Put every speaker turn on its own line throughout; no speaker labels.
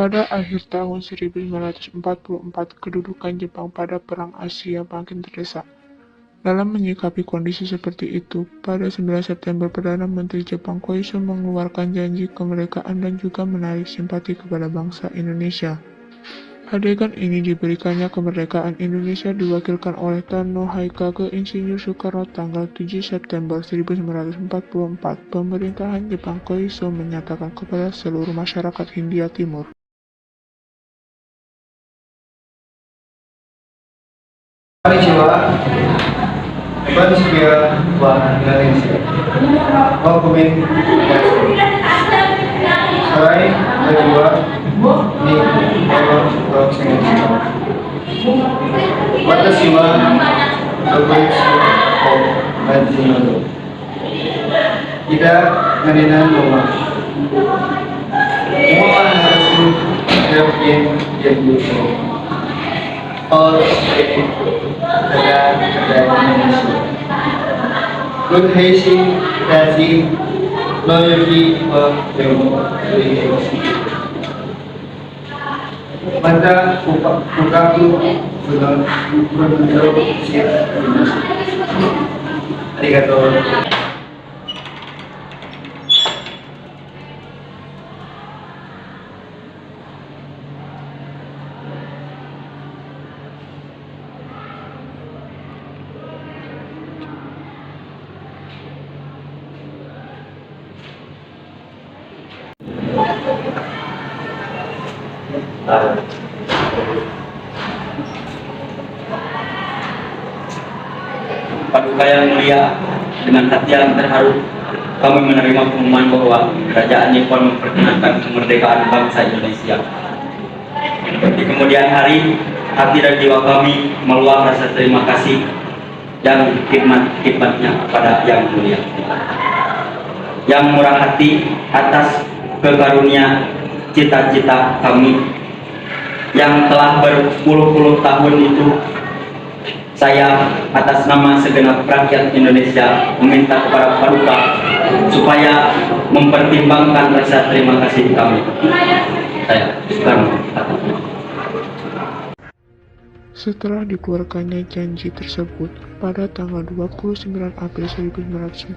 Pada akhir tahun 1944, kedudukan Jepang pada Perang Asia makin terdesak. Dalam menyikapi kondisi seperti itu, pada 9 September Perdana Menteri Jepang Koiso mengeluarkan janji kemerdekaan dan juga menarik simpati kepada bangsa Indonesia. Adegan ini diberikannya kemerdekaan Indonesia diwakilkan oleh Tano Haikage Insinyur Soekarno tanggal 7 September 1944. Pemerintahan Jepang Koiso menyatakan kepada seluruh masyarakat Hindia Timur.
Konnichiwa, Konnichiwa wa Indonesia. Dokumen Hai, kedua ni Watashi wa Dokoitsu o Hajinodo. Ida Narinan Roma. Semua harus dilakukan yang dulu. All Good Heishi Dashi Loyalty of Democracy. Mata Ukaku Belum Siap. Arigato.
Paduka yang mulia, dengan hati yang terharu, kami menerima pengumuman bahwa Kerajaan Nippon memperkenankan kemerdekaan bangsa Indonesia. Di kemudian hari, hati dan jiwa kami meluap rasa terima kasih dan khidmatnya kepada Yang Mulia, Yang murah hati atas kekarunia cita-cita kami yang telah berpuluh-puluh tahun itu. Saya atas nama segenap rakyat Indonesia meminta kepada Paduka supaya mempertimbangkan rasa terima kasih kami. Saya Soekarno.
Setelah dikeluarkannya janji tersebut, pada tanggal 29 April 1945,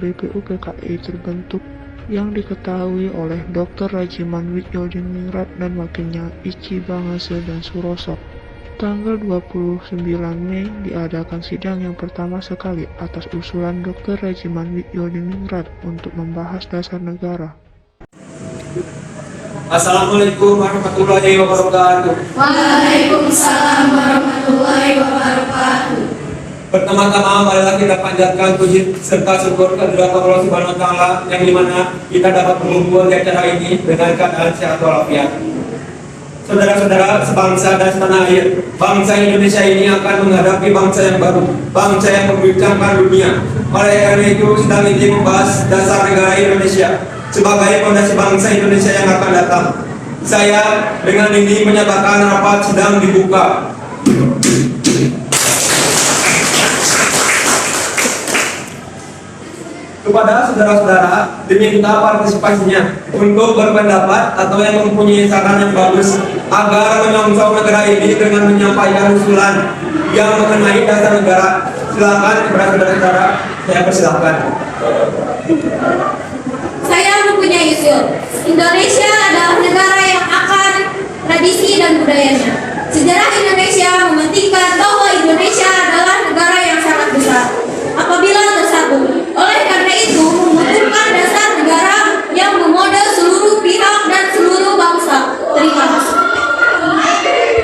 BPUPKI terbentuk yang diketahui oleh Dr. Rajiman Wijodiningrat dan wakilnya Ichi Bangase dan Suroso. Tanggal 29 Mei diadakan sidang yang pertama sekali atas usulan Dr. Rajiman Wijodiningrat untuk membahas dasar negara.
Assalamualaikum warahmatullahi wabarakatuh.
Waalaikumsalam warahmatullahi wabarakatuh.
Pertama-tama marilah kita panjatkan puji serta syukur kehadirat Allah Subhanahu wa taala yang dimana kita dapat mengumpul di acara ini dengan keadaan sehat walafiat. Saudara-saudara sebangsa dan setanah air, bangsa Indonesia ini akan menghadapi bangsa yang baru, bangsa yang membincangkan dunia. Oleh karena itu sedang ingin membahas dasar negara Indonesia sebagai fondasi bangsa Indonesia yang akan datang. Saya dengan ini menyatakan rapat sedang dibuka. Kepada saudara-saudara diminta partisipasinya untuk berpendapat atau yang mempunyai saran yang bagus agar menyongsong negara ini dengan menyampaikan usulan yang mengenai dasar negara. Silakan kepada saudara-saudara, saya persilakan.
Saya mempunyai usul. Indonesia adalah negara yang akan tradisi dan budayanya. Sejarah Indonesia mementingkan bahwa Indonesia adalah negara yang sangat besar apabila bersatu. Oleh karena itu, membutuhkan dasar negara yang memodel seluruh pihak dan seluruh bangsa. Terima kasih.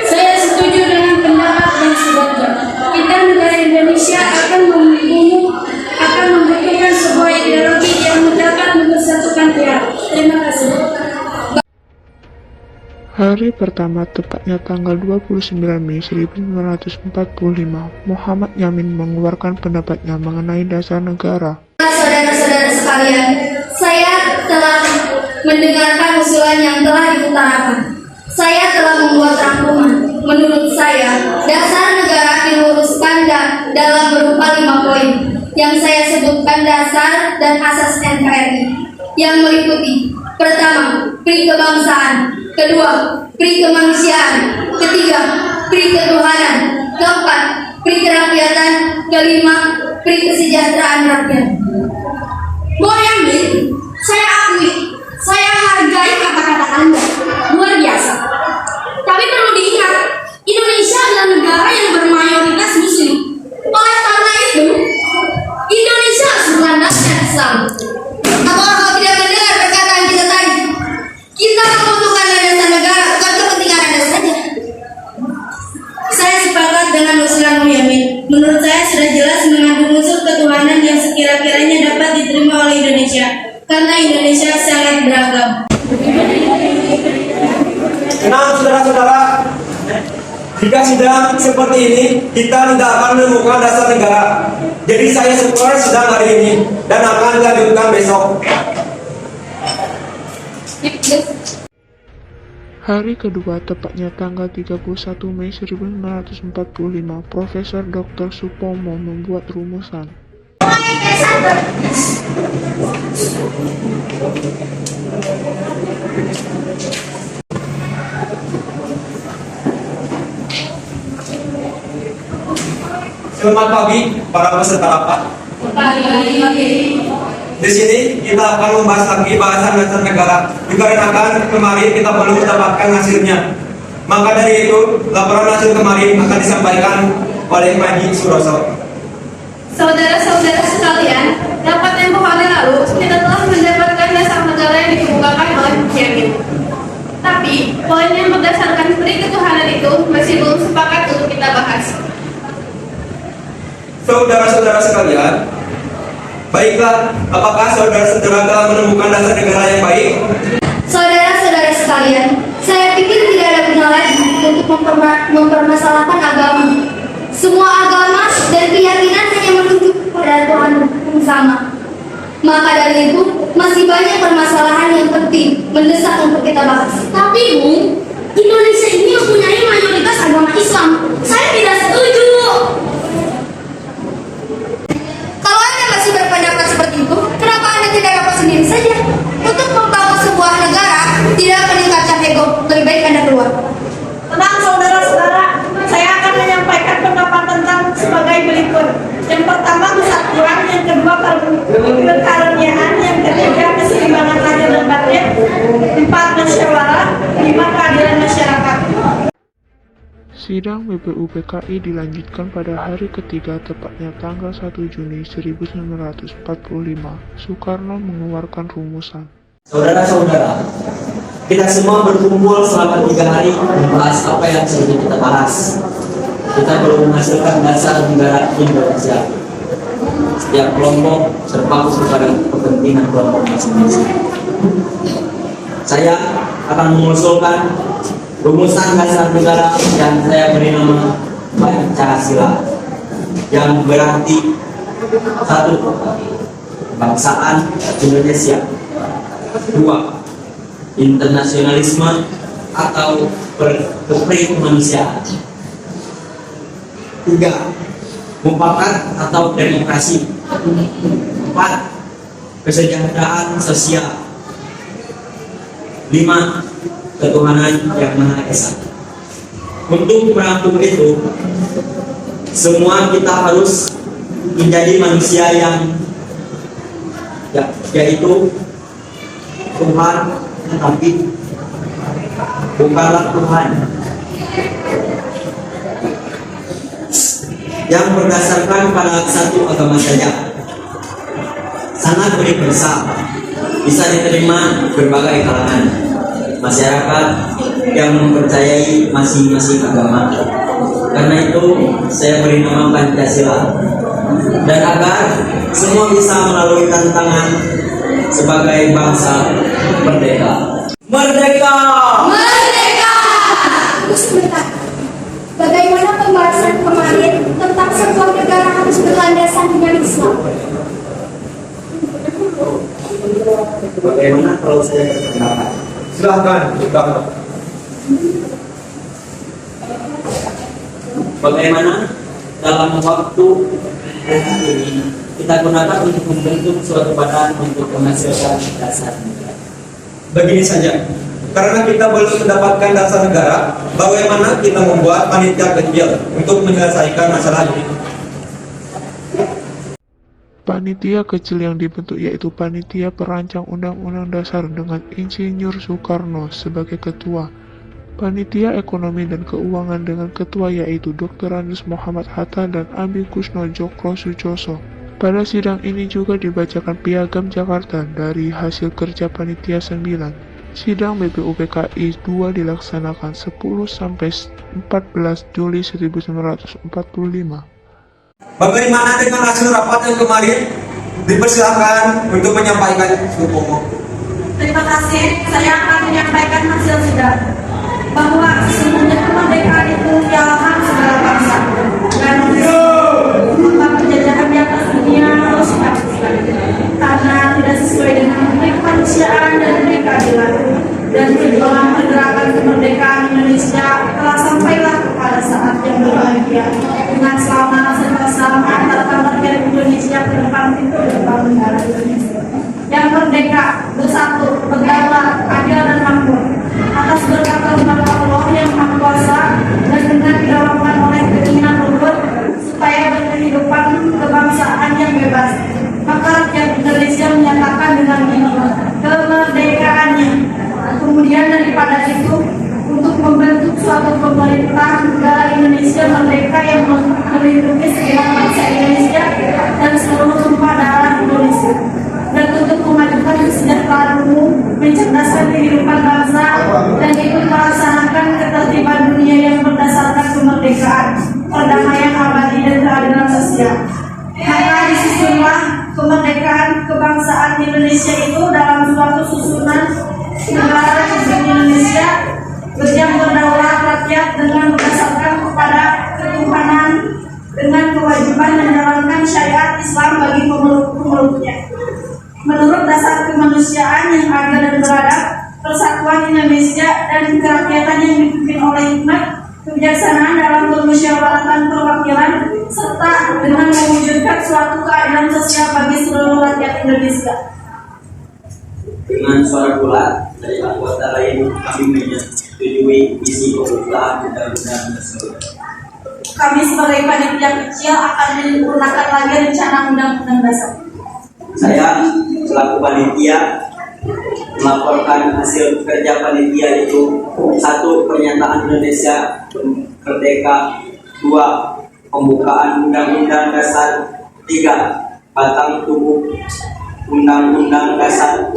Saya setuju dengan pendapat Bang Subagio. Kita negara Indonesia akan membutuhkan sebuah ideologi yang dapat mempersatukan pihak. Terima kasih.
Hari pertama, tepatnya tanggal 29 Mei 1945, Muhammad Yamin mengeluarkan pendapatnya mengenai dasar negara.
Saudara-saudara sekalian, saya telah mendengarkan usulan yang telah diutarakan. Saya telah membuat rangkuman. Menurut saya, dasar negara diluruskan dalam berupa 5 poin yang saya sebutkan dasar dan asas NKRI yang meliputi: pertama, kebangsaan. Kedua, pri kemanusiaan. Ketiga, pri ketuhanan. Keempat, pri kerakyatan. Kelima, pri kesejahteraan rakyat. Boleh ambil? Saya akui, saya hargai kata-kata Anda. Luar biasa. Tapi perlu diingat, Indonesia adalah negara yang bermayoritas Muslim. Oleh karena itu, Indonesia harus berlandaskan Islam. Apakah kau tidak mendengar perkataan kita tadi? Kita membutuhkan landasan negara, bukan kepentingan Anda saja. Saya sepakat dengan usulan Muhyamin. Menurut saya sudah jelas mengandung unsur ketuhanan yang sekira-kiranya dapat diterima oleh Indonesia, karena Indonesia sangat beragam.
Tenang saudara-saudara, jika sidang seperti ini, kita tidak akan menemukan dasar negara. Jadi saya syukur sidang hari ini dan akan dilanjutkan besok.
Hari kedua, tepatnya tanggal 31 Mei 1945, Profesor Dr. Supomo membuat rumusan.
Selamat pagi para peserta rapat. Di sini kita akan membahas lagi bahasan dasar negara. Dikarenakan kemarin kita belum mendapatkan hasilnya. Maka dari itu, laporan hasil kemarin akan disampaikan oleh Pak Haji Suroso.
Saudara-saudara sekalian, rapat tempoh hari lalu kita telah mendapatkan dasar negara yang dikemukakan oleh Muhyamin. Tapi, poin yang berdasarkan pri ketuhanan itu masih belum sepakat untuk kita bahas.
Saudara-saudara sekalian, baiklah, apakah saudara-saudara telah menemukan dasar negara yang baik?
Saudara-saudara sekalian, saya pikir tidak ada guna lagi untuk mempermasalahkan agama. Semua agama dan keyakinan hanya menuju pada Tuhan yang sama. Maka dari itu, masih banyak permasalahan yang penting mendesak untuk kita bahas. Tapi Bu, Indonesia ini mempunyai mayoritas agama Islam. Saya tidak setuju. Kalau Anda masih berpendapat seperti itu, kenapa Anda tidak dapat sendiri saja? Untuk membangun sebuah negara, tidak meningkatkan ego. Lebih baik Anda keluar.
Tenang saudara-saudara, saya akan menyampaikan pendapat tentang sebagai berikut. Yang pertama kesatuan, yang kedua kekaruniaan, yang ketiga keseimbangan lahir dan batin, 4 musyawarah, 5 keadilan masyarakat.
Sidang BPUPKI dilanjutkan pada hari ketiga, tepatnya tanggal 1 Juni 1945. Soekarno mengeluarkan rumusan.
Saudara-saudara, kita semua berkumpul selama 3 hari membahas apa yang sudah kita bahas. Kita belum menghasilkan dasar negara Indonesia. Setiap kelompok terpaku kepada kepentingan kelompok masing-masing. Saya akan mengusulkan rumusan dasar negara yang saya beri nama Pancasila, yang berarti 1. Kebangsaan Indonesia. 2. Internasionalisme atau kemanusiaan. 3. Mufakat atau demokrasi. 4. Kesejahteraan sosial. 5. Ketuhanan yang Maha Esa. Untuk merampung itu, semua kita harus menjadi manusia yang yaitu Tuhan, tapi bukanlah Tuhan, yang berdasarkan pada satu agama saja, sangat universal, bisa diterima berbagai kalangan masyarakat yang mempercayai masing-masing agama. Karena itu saya beri nama Pancasila, dan agar semua bisa melalui tantangan sebagai bangsa merdeka. Merdeka!
Merdeka! Sebentar. Bagaimana pembahasan kemarin tentang sebuah negara harus berlandaskan dengan Islam?
Bagaimana kalau saya berpendapat?
Silahkan, silahkan.
Bagaimana dalam waktu ini kita gunakan untuk membentuk suatu badan untuk menghasilkan dasar negara?
Begini saja, karena kita belum mendapatkan dasar negara, bagaimana kita membuat panitia kecil untuk menyelesaikan masalah ini?
Panitia kecil yang dibentuk yaitu Panitia Perancang Undang-Undang Dasar dengan Insinyur Soekarno sebagai ketua. Panitia Ekonomi dan Keuangan dengan ketua yaitu Dr. Andes Muhammad Hatta dan Amikus Jokro Sucoso. Pada sidang ini juga dibacakan Piagam Jakarta dari hasil kerja Panitia 9. Sidang BPUPKI 2 dilaksanakan 10-14 Juli 1945.
Bagaimana dengan hasil rapat yang kemarin? Dipersilakan untuk menyampaikan Supomo.
Terima kasih, saya akan menyampaikan hasil sidang bahwa sesungguhnya kemerdekaan itu pialahan segala bangsa dan maka penjajahan di atas dunia harus dihapuskan karena tidak sesuai dengan nilai kemanusiaan dan nilai keadilan, dan perjuangan pergerakan kemerdekaan Indonesia telah sampailah kepada saat yang berbahagia dengan selamat sentosa mengantarkan rakyat Indonesia ke depan pintu gerbang negara Indonesia yang merdeka, bersatu, berdaulat, adil dan makmur atas berkat kepada Allah yang Maha Kuasa dan dengan didorongkan oleh keinginan luhur supaya berkehidupan kebangsaan yang bebas. Maka rakyat Indonesia menyatakan dengan ini kemerdekaannya. Kemudian daripada itu, untuk membentuk suatu pemerintah negara Indonesia merdeka yang melindungi segenap bangsa Indonesia dan seluruh tumpah darah Indonesia, dan untuk memajukan kesejahteraan umum, mencerdaskan kehidupan bangsa, dan ikut melaksanakan ketertiban dunia yang berdasarkan kemerdekaan, perdamaian abadi dan keadilan sosial. Maka disusunlah kemerdekaan kebangsaan Indonesia itu dalam suatu susunan negara Republik Indonesia yang berdaulat rakyat dengan berdasarkan kepada ketuhanan dengan kewajiban menjalankan syariat Islam bagi pemeluk-pemeluknya. Menurut dasar kemanusiaan yang adil dan beradab, persatuan Indonesia dan kerakyatan yang dipimpin oleh hikmat, kebijaksanaan dalam permusyawaratan perwakilan, serta dengan mewujudkan suatu keadilan sosial bagi seluruh rakyat Indonesia.
Dengan suara bulat dari anggota lain, kami menyetujui isi pembukaan undang-undang tersebut.
Kami sebagai panitia kecil akan menyempurnakan lagi rencana undang-undang dasar.
Saya selaku panitia melaporkan hasil kerja panitia itu: 1. Pernyataan Indonesia merdeka. 2. Pembukaan Undang-Undang Dasar. 3. Batang tubuh Undang-Undang Dasar.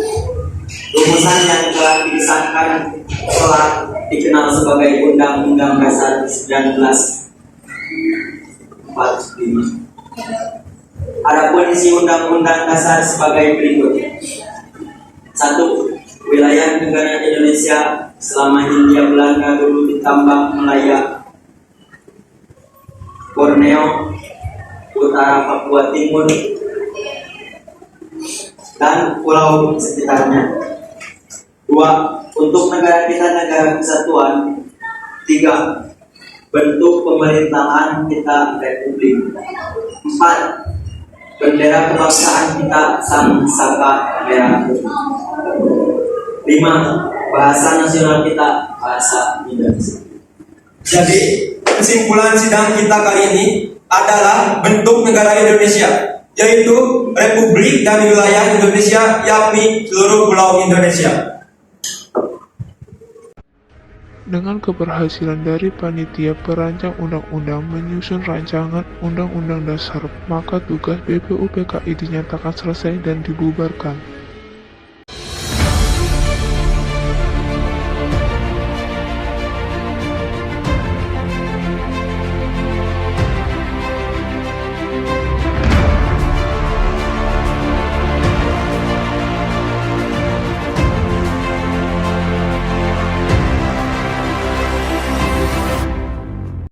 Rumusan yang telah disahkan telah dikenal sebagai Undang-Undang Dasar 1945. Adapun isi Undang-Undang Dasar sebagai berikut: 1. Wilayah negara Indonesia selama Hindia Belanda dulu ditambah Malaya, Borneo, utara Papua Timur, dan pulau sekitarnya. 2. Untuk negara kita negara kesatuan. 3. Bentuk pemerintahan kita republik. 4. Bendera kebangsaan kita sang saka merah putih. 5. Bahasa nasional kita bahasa Indonesia.
Jadi, kesimpulan sidang kita kali ini adalah bentuk negara Indonesia, yaitu Republik dan wilayah Indonesia, yakni seluruh pulau Indonesia.
Dengan keberhasilan dari Panitia Perancang Undang-Undang menyusun rancangan Undang-Undang Dasar, maka tugas BPUPKI dinyatakan selesai dan dibubarkan.